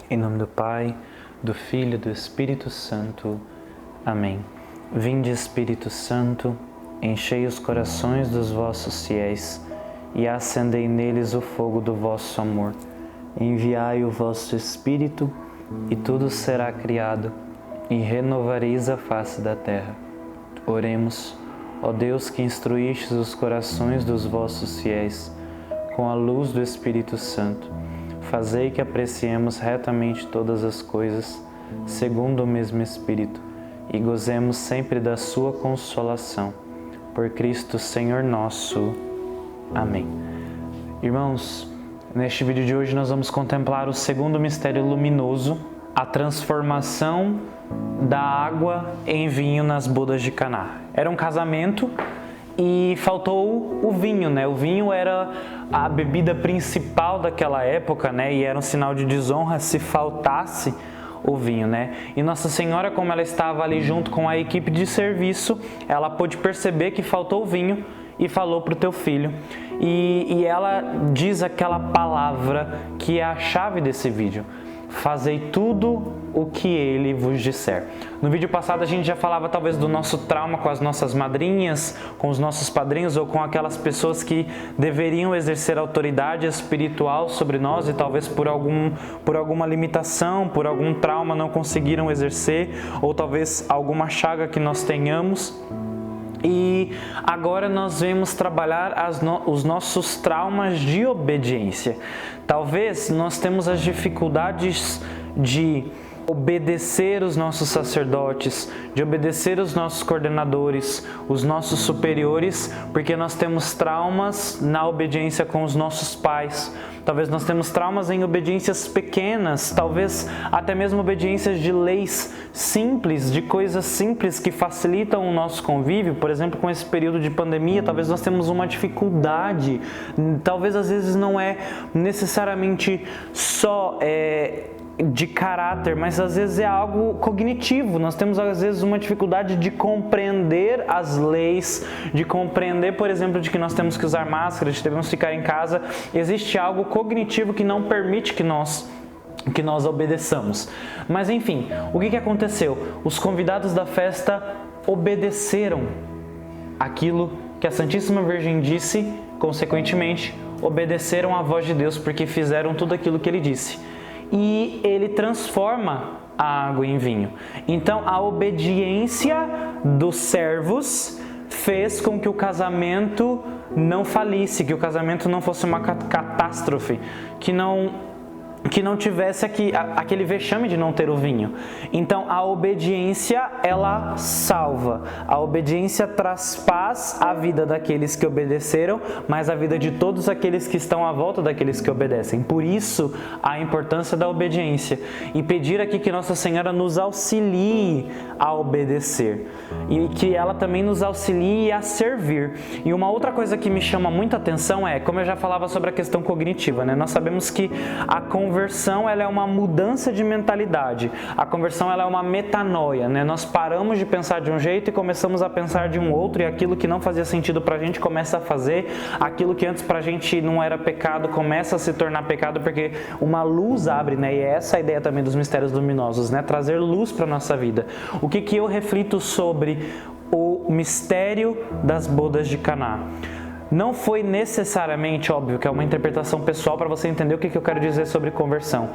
Em nome do Pai, do Filho e do Espírito Santo. Amém. Vinde, Espírito Santo, enchei os corações dos vossos fiéis e acendei neles o fogo do vosso amor. Enviai o vosso Espírito e tudo será criado e renovareis a face da terra. Oremos, ó Deus que instruístes os corações dos vossos fiéis com a luz do Espírito Santo. Fazei que apreciemos retamente todas as coisas, segundo o mesmo Espírito, e gozemos sempre da sua consolação. Por Cristo Senhor nosso. Amém. Irmãos, neste vídeo de hoje nós vamos contemplar o segundo mistério luminoso, a transformação da água em vinho nas bodas de Caná. Era um casamento e faltou o vinho, né? O vinho era a bebida principal daquela época, né? E era um sinal de desonra se faltasse o vinho, né? E Nossa Senhora, como ela estava ali junto com a equipe de serviço, ela pôde perceber que faltou o vinho e falou para o teu filho. E ela diz aquela palavra que é a chave desse vídeo: fazei tudo o que ele vos disser. No vídeo passado a gente já falava talvez do nosso trauma com as nossas madrinhas, com os nossos padrinhos ou com aquelas pessoas que deveriam exercer autoridade espiritual sobre nós e talvez por alguma limitação, por algum trauma não conseguiram exercer, ou talvez alguma chaga que nós tenhamos. E agora nós vamos trabalhar os nossos traumas de obediência. Talvez nós temos as dificuldades de obedecer os nossos sacerdotes, de obedecer os nossos coordenadores, os nossos superiores, porque nós temos traumas na obediência com os nossos pais. Talvez nós temos traumas em obediências pequenas, talvez até mesmo obediências de leis simples, de coisas simples que facilitam o nosso convívio. Por exemplo, com esse período de pandemia, talvez nós temos uma dificuldade, talvez às vezes não é necessariamente só de caráter, mas às vezes é algo cognitivo. Nós temos às vezes uma dificuldade de compreender as leis, de compreender, por exemplo, de que nós temos que usar máscara, de que devemos ficar em casa. Existe algo cognitivo que não permite que nós obedeçamos. Mas enfim, o que aconteceu? Os convidados da festa obedeceram aquilo que a Santíssima Virgem disse, consequentemente, obedeceram à voz de Deus porque fizeram tudo aquilo que Ele disse. E Ele transforma a água em vinho. Então, a obediência dos servos fez com que o casamento não falisse, que o casamento não fosse uma catástrofe, que não tivesse aquele vexame de não ter o vinho. Então, a obediência, ela salva. A obediência traz paz à vida daqueles que obedeceram, mas à vida de todos aqueles que estão à volta daqueles que obedecem. Por isso, a importância da obediência. E pedir aqui que Nossa Senhora nos auxilie a obedecer. E que ela também nos auxilie a servir. E uma outra coisa que me chama muita atenção é, como eu já falava sobre a questão cognitiva, né? Nós sabemos que a conversão, ela é uma mudança de mentalidade. A conversão, ela é uma metanoia, né? Nós paramos de pensar de um jeito e começamos a pensar de um outro, e aquilo que não fazia sentido pra gente começa a fazer, aquilo que antes pra gente não era pecado começa a se tornar pecado, porque uma luz abre, né? E é essa a ideia também dos mistérios luminosos, né? Trazer luz pra nossa vida. O que eu reflito sobre o mistério das bodas de Caná? Não foi necessariamente, óbvio que é uma interpretação pessoal para você entender o que eu quero dizer sobre conversão.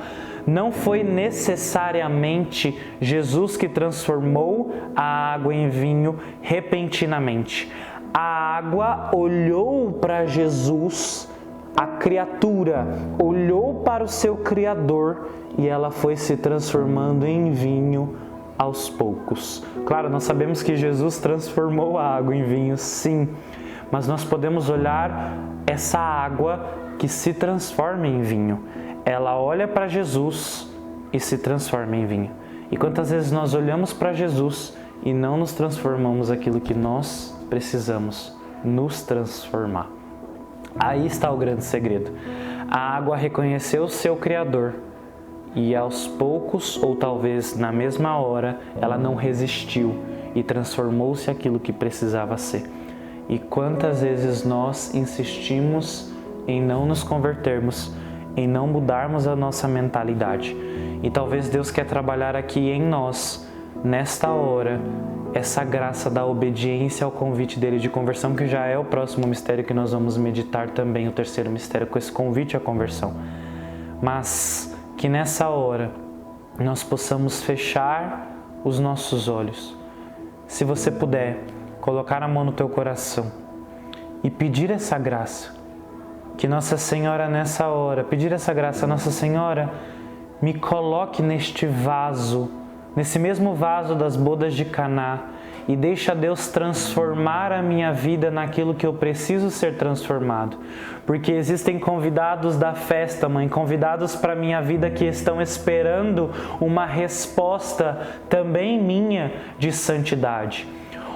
Não foi necessariamente Jesus que transformou a água em vinho repentinamente. A água olhou para Jesus, a criatura olhou para o seu Criador e ela foi se transformando em vinho aos poucos. Claro, nós sabemos que Jesus transformou a água em vinho, sim. Mas nós podemos olhar essa água que se transforma em vinho. Ela olha para Jesus e se transforma em vinho. E quantas vezes nós olhamos para Jesus e não nos transformamos aquilo que nós precisamos nos transformar? Aí está o grande segredo. A água reconheceu o seu Criador e aos poucos, ou talvez na mesma hora, ela não resistiu e transformou-se aquilo que precisava ser. E quantas vezes nós insistimos em não nos convertermos, em não mudarmos a nossa mentalidade. E talvez Deus quer trabalhar aqui em nós, nesta hora, essa graça da obediência ao convite dele de conversão, que já é o próximo mistério que nós vamos meditar também, o terceiro mistério, com esse convite à conversão. Mas que nessa hora nós possamos fechar os nossos olhos. Se você puder, colocar a mão no teu coração e pedir essa graça, que Nossa Senhora nessa hora, pedir essa graça, Nossa Senhora, me coloque neste vaso, nesse mesmo vaso das bodas de Caná, e deixa Deus transformar a minha vida naquilo que eu preciso ser transformado. Porque existem convidados da festa, Mãe, convidados para a minha vida que estão esperando uma resposta também minha de santidade.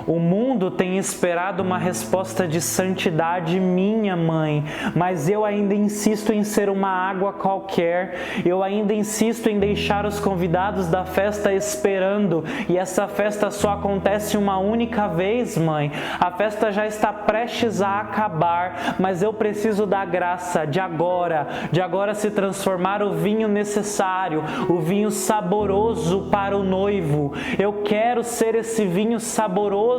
O mundo tem esperado uma resposta de santidade minha, Mãe, mas eu ainda insisto em ser uma água qualquer, eu ainda insisto em deixar os convidados da festa esperando, e essa festa só acontece uma única vez, Mãe. A festa já está prestes a acabar, mas eu preciso da graça de agora se transformar o vinho necessário, o vinho saboroso para o noivo. Eu quero ser esse vinho saboroso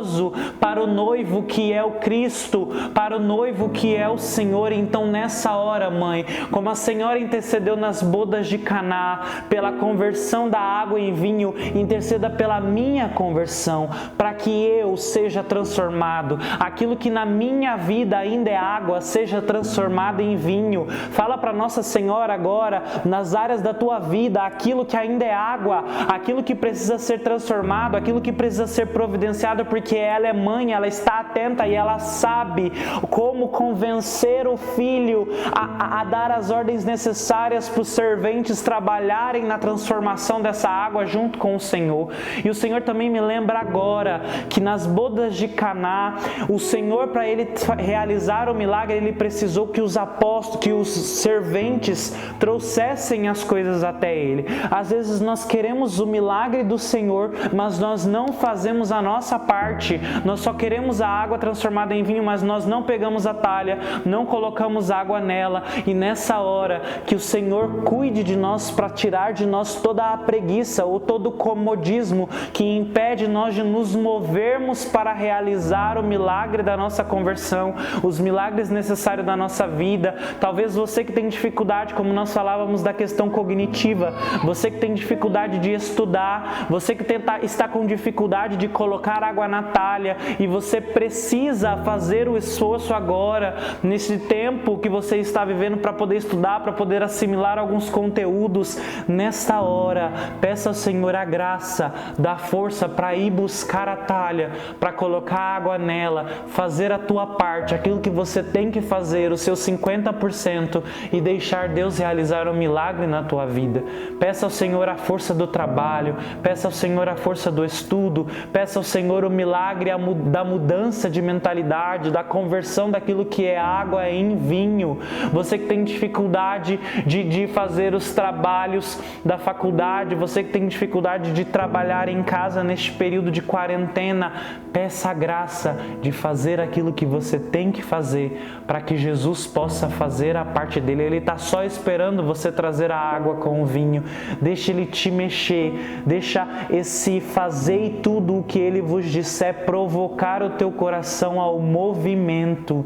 para o noivo que é o Cristo, para o noivo que é o Senhor. Então nessa hora, Mãe, como a Senhora intercedeu nas bodas de Caná, pela conversão da água em vinho, interceda pela minha conversão, para que eu seja transformado, aquilo que na minha vida ainda é água, seja transformado em vinho. Fala para Nossa Senhora agora, nas áreas da tua vida, aquilo que ainda é água, aquilo que precisa ser transformado, aquilo que precisa ser providenciado, porque ela é mãe, ela está atenta e ela sabe como convencer o filho a dar as ordens necessárias para os serventes trabalharem na transformação dessa água junto com o Senhor. E o Senhor também me lembra agora que nas bodas de Caná, o Senhor, para ele realizar o milagre, ele precisou que os apóstolos, que os serventes trouxessem as coisas até ele. Às vezes nós queremos o milagre do Senhor, mas nós não fazemos a nossa parte. Nós só queremos a água transformada em vinho, mas nós não pegamos a talha, não colocamos água nela. E nessa hora que o Senhor cuide de nós para tirar de nós toda a preguiça ou todo o comodismo que impede nós de nos movermos para realizar o milagre da nossa conversão, os milagres necessários da nossa vida. Talvez você que tem dificuldade, como nós falávamos da questão cognitiva, você que tem dificuldade de estudar, você que está com dificuldade de colocar água na talha, e você precisa fazer o esforço agora, nesse tempo que você está vivendo, para poder estudar, para poder assimilar alguns conteúdos. Nesta hora, peça ao Senhor a graça, da força para ir buscar a talha, para colocar água nela, fazer a tua parte, aquilo que você tem que fazer, o seu 50%, e deixar Deus realizar um milagre na tua vida. Peça ao Senhor a força do trabalho, peça ao Senhor a força do estudo, peça ao Senhor o milagre da mudança de mentalidade, da conversão daquilo que é água em vinho. Você que tem dificuldade de fazer os trabalhos da faculdade, você que tem dificuldade de trabalhar em casa neste período de quarentena, peça a graça de fazer aquilo que você tem que fazer, para que Jesus possa fazer a parte dele. Ele está só esperando você trazer a água com o vinho. Deixa ele te mexer, deixa esse fazer tudo o que ele vos disser provocar o teu coração ao movimento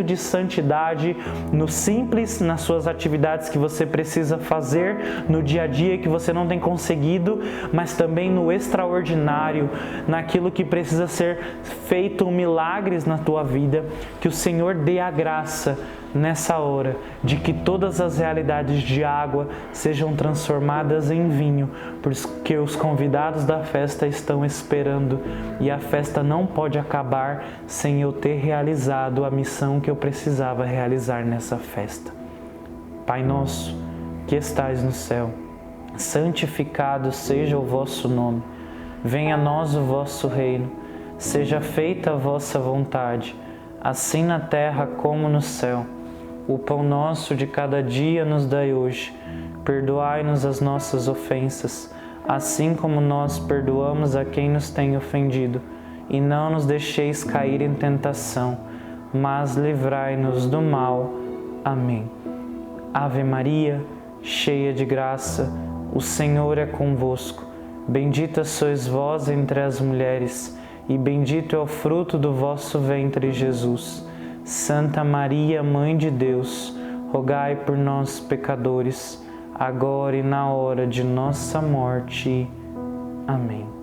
de santidade, no simples, nas suas atividades que você precisa fazer no dia a dia, que você não tem conseguido, mas também no extraordinário, naquilo que precisa ser feito milagres na tua vida. Que o Senhor dê a graça nessa hora de que todas as realidades de água sejam transformadas em vinho, porque os convidados da festa estão esperando, e a festa não pode acabar sem eu ter realizado a missão que eu precisava realizar nessa festa. Pai nosso, que estais no céu, santificado seja o vosso nome. Venha a nós o vosso reino. Seja feita a vossa vontade, assim na terra como no céu. O pão nosso de cada dia nos dai hoje. Perdoai-nos as nossas ofensas, assim como nós perdoamos a quem nos tem ofendido. E não nos deixeis cair em tentação, mas livrai-nos do mal. Amém. Ave Maria, cheia de graça, o Senhor é convosco. Bendita sois vós entre as mulheres, e bendito é o fruto do vosso ventre, Jesus. Santa Maria, Mãe de Deus, rogai por nós, pecadores, agora e na hora de nossa morte. Amém.